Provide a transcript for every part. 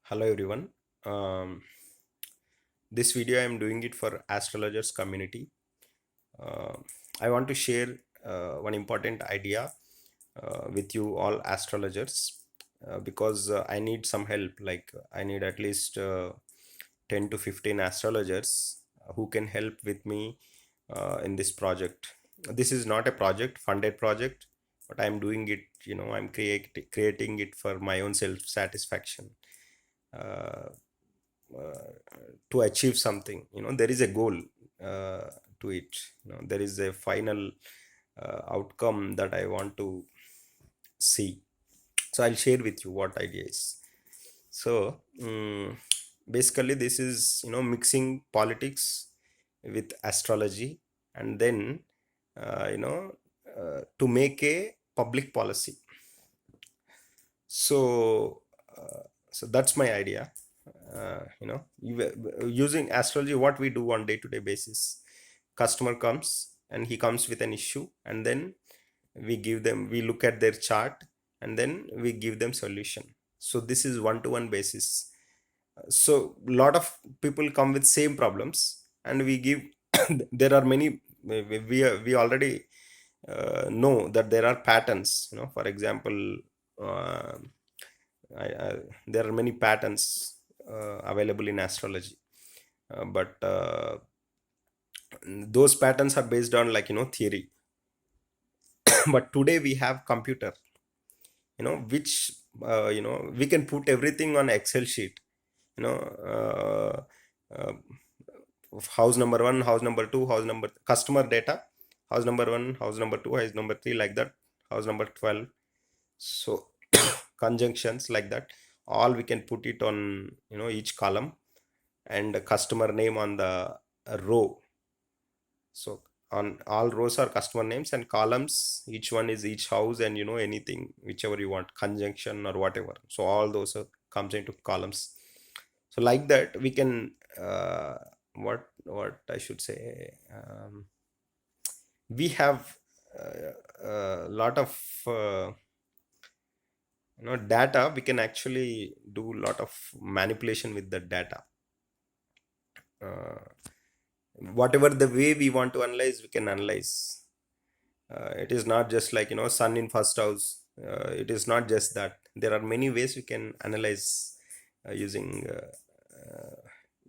Hello everyone. Um, this video I am doing it for astrologers community. Uh, I want to share one important idea with you all astrologers because I need some help. Like I need at least 10 to 15 astrologers who can help with me in this project. This is not a project, funded project, but I'm doing it. I'm creating it for my own self satisfaction. Uh, to achieve something, there is a goal uh, to it. There is a final outcome that I want to see. So I'll share with you what idea is. So basically this is mixing politics with astrology, and then uh, you know to make a public policy. So uh, so that's my idea. Using astrology, what we do on day-to-day basis, customer comes and he comes with an issue, and then we look at their chart, and then we give them solution. So this is one-to-one basis. So lot of people come with same problems, and we give there are many. We already know that there are patterns. For example, uh, there are many patterns available in astrology, but those patterns are based on, like, theory. But today we have computer, which we can put everything on Excel sheet. you know uh, uh, House number one, house number two, house number customer data, house number one, house number two, house number three, like that, house number 12. So conjunctions like that, all we can put it on each column, and the customer name on the row. So on all rows are customer names, and columns, each one is each house, and anything whichever you want, conjunction or whatever. So all those comes into columns. So like that we can what I should say, we have a lot of uh, data. We can actually do a lot of manipulation with the data. uh, Whatever the way we want to analyze, we can analyze. It is not just like sun in first house. It is not just that. There are many ways we can analyze using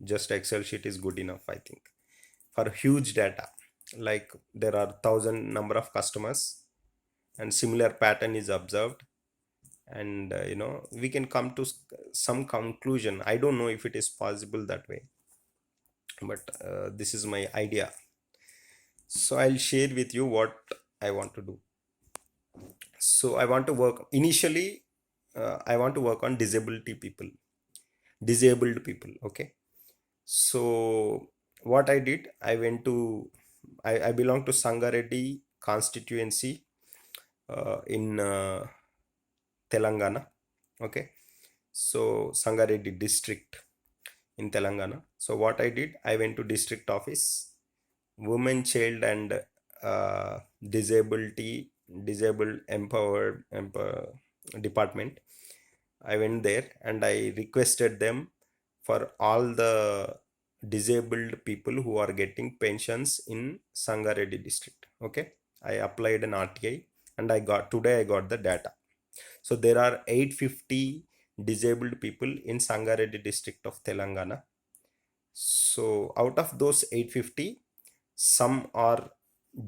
just Excel sheet is good enough, I think, for huge data. Like there are thousand number of customers, and similar pattern is observed, and we can come to some conclusion. I don't know if it is possible that way, but this is my idea. So I'll share with you what I want to do. So I want to work initially. I want to work on disabled people. Okay. So what I did, I belong to Sangareddy constituency in Telangana. Okay. So Sangareddy district in Telangana. So what I did, I went to district office, women, child, and disability, disabled empower department. I went there and I requested them for all the disabled people who are getting pensions in Sangareddy district. Okay, I applied an RTI, and I got the data. So there are 850 disabled people in Sangareddy district of Telangana. So out of those 850, some are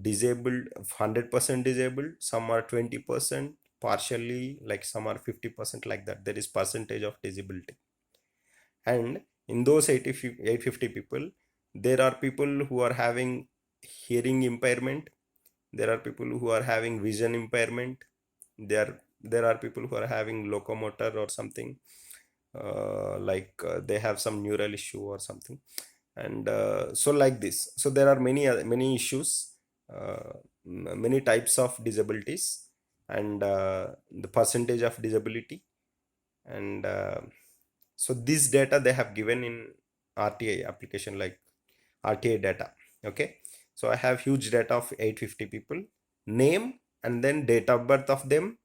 disabled, 100% disabled, some are 20% partially, like some are 50%, like that. There is percentage of disability. And in those 850 people, there are people who are having hearing impairment, there are people who are having vision impairment, there are people who are having locomotor or something, they have some neural issue or something. And so like this, so there are many issues, many types of disabilities, and the percentage of disability. And so this data they have given in RTI application, like RTI data. Okay, so I have huge data of 850 people, name, and then date of birth of them,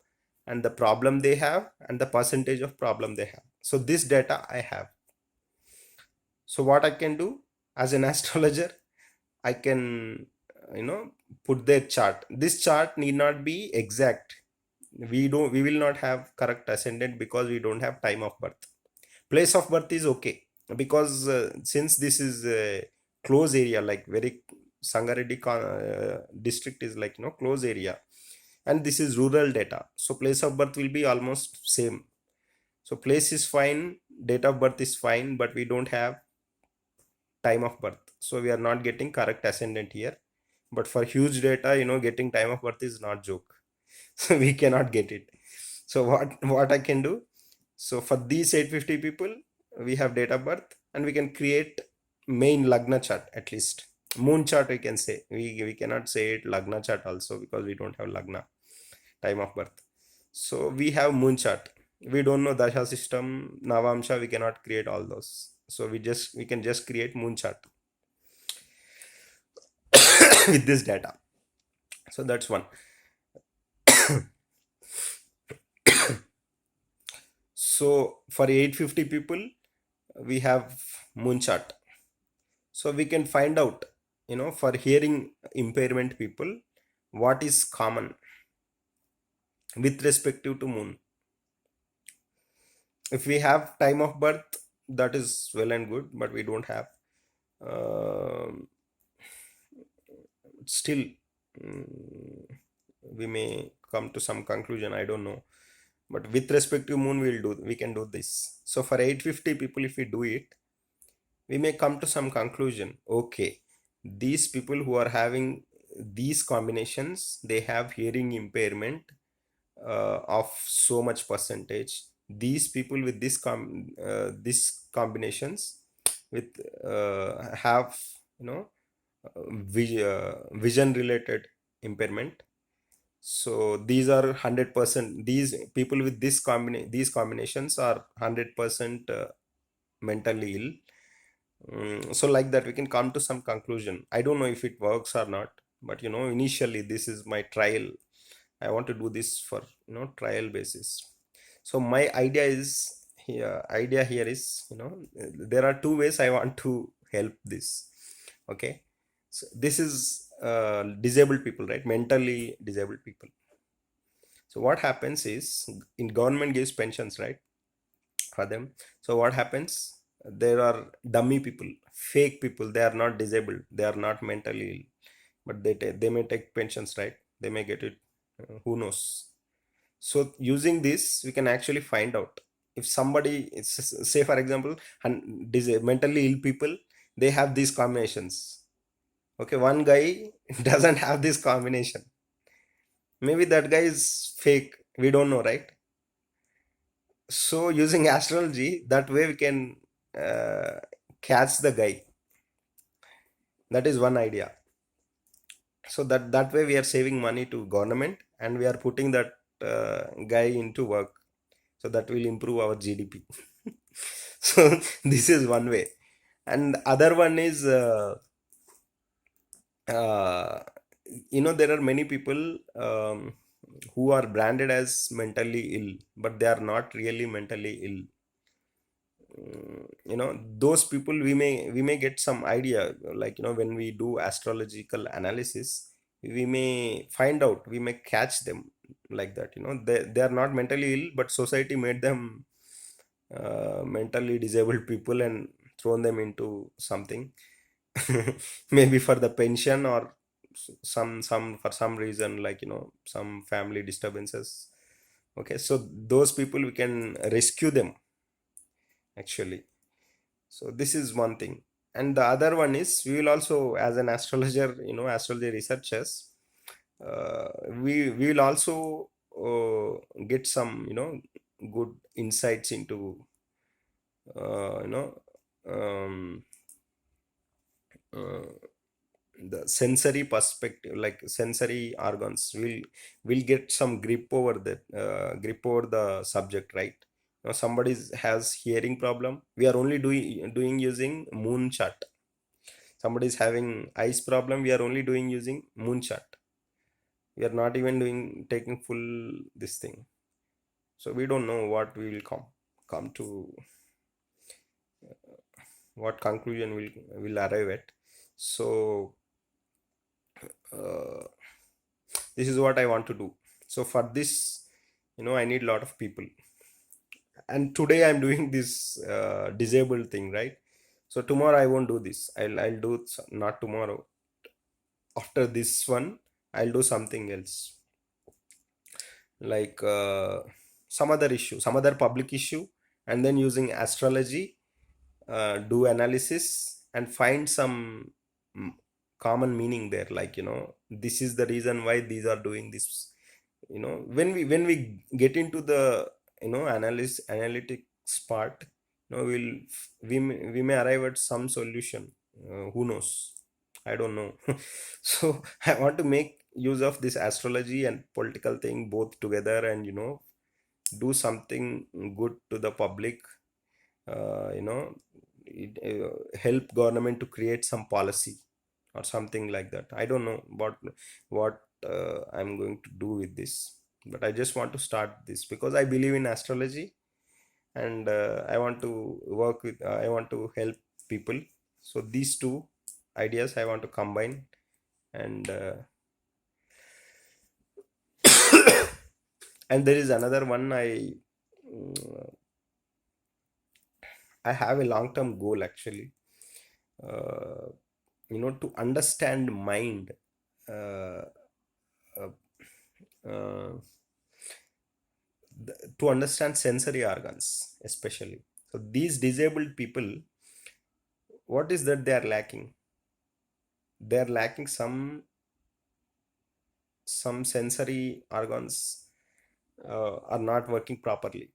and the problem they have and the percentage of problem they have. So this data I have. So what I can do as an astrologer, I can put their chart. This chart need not be exact. We will not have correct ascendant because we don't have time of birth. Place of birth is okay, because since this is a close area, like very Sangareddy district is like close area, and this is rural data, so place of birth will be almost same. So place is fine, date of birth is fine, but we don't have time of birth, so we are not getting correct ascendant here. But for huge data, getting time of birth is not joke. So we cannot get it. So what I can do, so for these 850 people, we have date of birth, and we can create main lagna chart, at least moon chart we can say. We cannot say it lagna chart also, because we don't have lagna time of birth. So we have moon chart. We don't know dasha system, navamsha, we cannot create all those. So we can just create moon chart with this data. So that's one. So for 850 people, we have moon chart. So we can find out, for hearing impairment people, what is common with respective to moon. If we have time of birth, that is well and good, but we don't have. Still, we may come to some conclusion, I don't know. But with respect to moon, we can do this. So for 850 people, if we do it, we may come to some conclusion. Okay, these people who are having these combinations, they have hearing impairment of so much percentage. These people with this combinations with have vision related impairment. So these are 100%. These people with these combinations are 100% mentally ill. So like that, we can come to some conclusion. I don't know if it works or not, but initially this is my trial. I want to do this for trial basis. So my idea here is, there are two ways I want to help this. Okay, so this is disabled people, right? Mentally disabled people. So what happens is, in government gives pensions, right, for them. So what happens? There are dummy people, fake people. They are not disabled. They are not mentally ill, but they may take pensions, right? They may get it. Who knows? So using this, we can actually find out if somebody, say for example, mentally ill people, they have these combinations. Okay, one guy doesn't have this combination. Maybe that guy is fake. We don't know, right? So using astrology, that way we can uh, catch the guy. That is one idea. So that way we are saving money to government, and we are putting that guy into work. So that will improve our GDP. So this is one way, and other one is uh, there are many people who are branded as mentally ill, but they are not really mentally ill. Those people, we may get some idea, like when we do astrological analysis, we may find out, we may catch them like that. They are not mentally ill, but society made them mentally disabled people and thrown them into something. Maybe for the pension, or some for some reason, like some family disturbances. Okay, so those people, we can rescue them actually. So this is one thing. And the other one is, we will also, as an astrologer, astrology researchers, we will also get some good insights into uh, you know um, uh, the sensory perspective, like sensory organs. Will get some grip over the subject, right? Somebody has hearing problem, we are only doing using moon chart. Somebody is having eyes problem, we are only doing using moon chart. We are not even doing taking full this thing. So we don't know what we will come to, what conclusion will arrive at. So uh, this is what I want to do. So for this, I need a lot of people. And today I'm doing this disabled thing, right? So tomorrow I won't do this. I'll do it, not tomorrow. After this one, I'll do something else, like some other issue, some other public issue, and then using astrology, do analysis and find some mm, common meaning there, like this is the reason why these are doing this. When we get into the analytics part, we may arrive at some solution. Who knows? I don't know. So I want to make use of this astrology and political thing both together, and do something good to the public. uh, you know Help government to create some policy or something like that. I don't know what I'm going to do with this, but I just want to start this because I believe in astrology, and I want to I want to help people. So these two ideas I want to combine. And and there is another one. Mm, I have a long term goal, actually, uh, to understand mind, uh, uh, uh, to understand sensory organs, especially. So these disabled people, what is that they are lacking? They are lacking some sensory organs, are not working properly.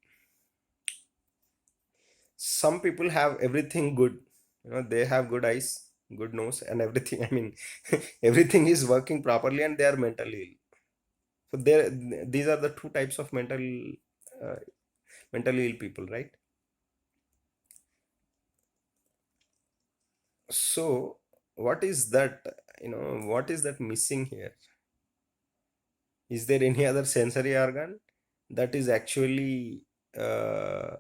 Some people have everything good. They have good eyes, good nose, and everything. I mean, everything is working properly, and they are mentally ill. So there, these are the two types of uh, mentally ill people, right? So what is that? What is that missing here? Is there any other sensory organ that is actually uh,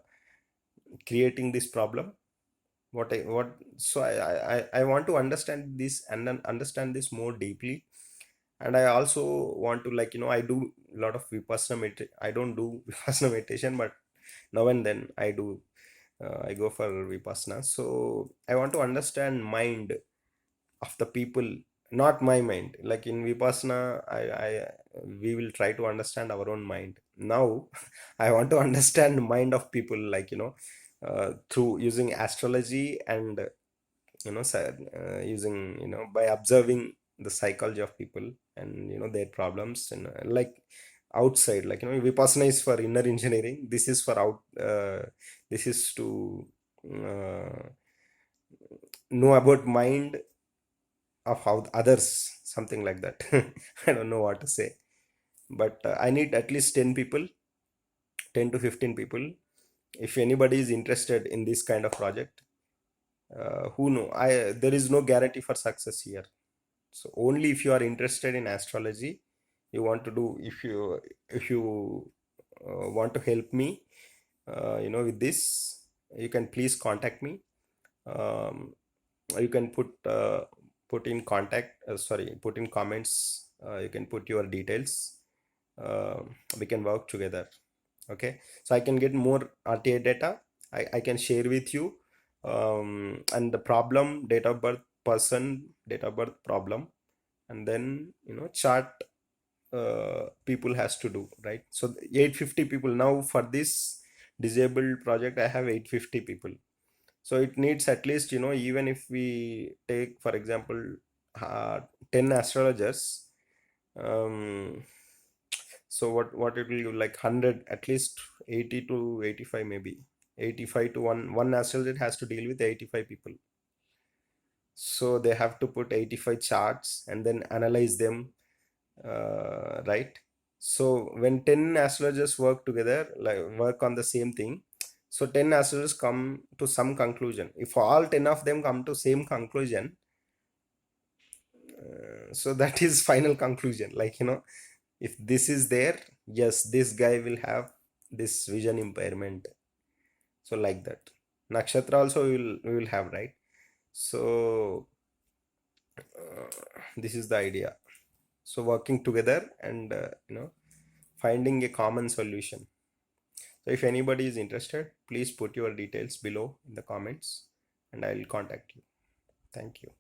creating this problem? What? So I want to understand this, and then understand this more deeply. And I also want to, like, I do a lot of vipassana meditation. I don't do vipassana meditation, but now and then I do. I go for vipassana. So I want to understand mind of the people, not my mind. Like in vipassana, I we will try to understand our own mind. Now I want to understand mind of people, like, through using astrology, and using, by observing the psychology of people, and their problems, and like outside, like, vipassana is for inner engineering. This is for out, this is to uh, know about mind of how others, something like that. I don't know what to say, but I need at least 10 people, 10 to 15 people. If anybody is interested in this kind of project, who know, I there is no guarantee for success here. So only if you are interested in astrology, you want to do, if you want to help me, with this, you can please contact me. um, you can put in contact, sorry, put in comments, you can put your details. uh, we can work together. Okay, so I can get more RTA data. I can share with you, and the problem, date of birth, person, date of birth, problem, and then chart, people has to do, right? So 850 people now for this disabled project. I have 850 people. So it needs at least, even if we take, for example, uh, 10 astrologers, um, so what it will do, like 100, at least 80 to 85, maybe 85 to one astrologer has to deal with 85 people. So they have to put 85 charts and then analyze them, right? So when 10 astrologers work together, like work on the same thing, so 10 astrologers come to some conclusion. If all 10 of them come to same conclusion, so that is final conclusion. Like, if this is there, yes, this guy will have this vision impairment. So like that, nakshatra also we will have, right? So this is the idea. So working together and finding a common solution. So if anybody is interested, please put your details below in the comments and I will contact you. Thank you.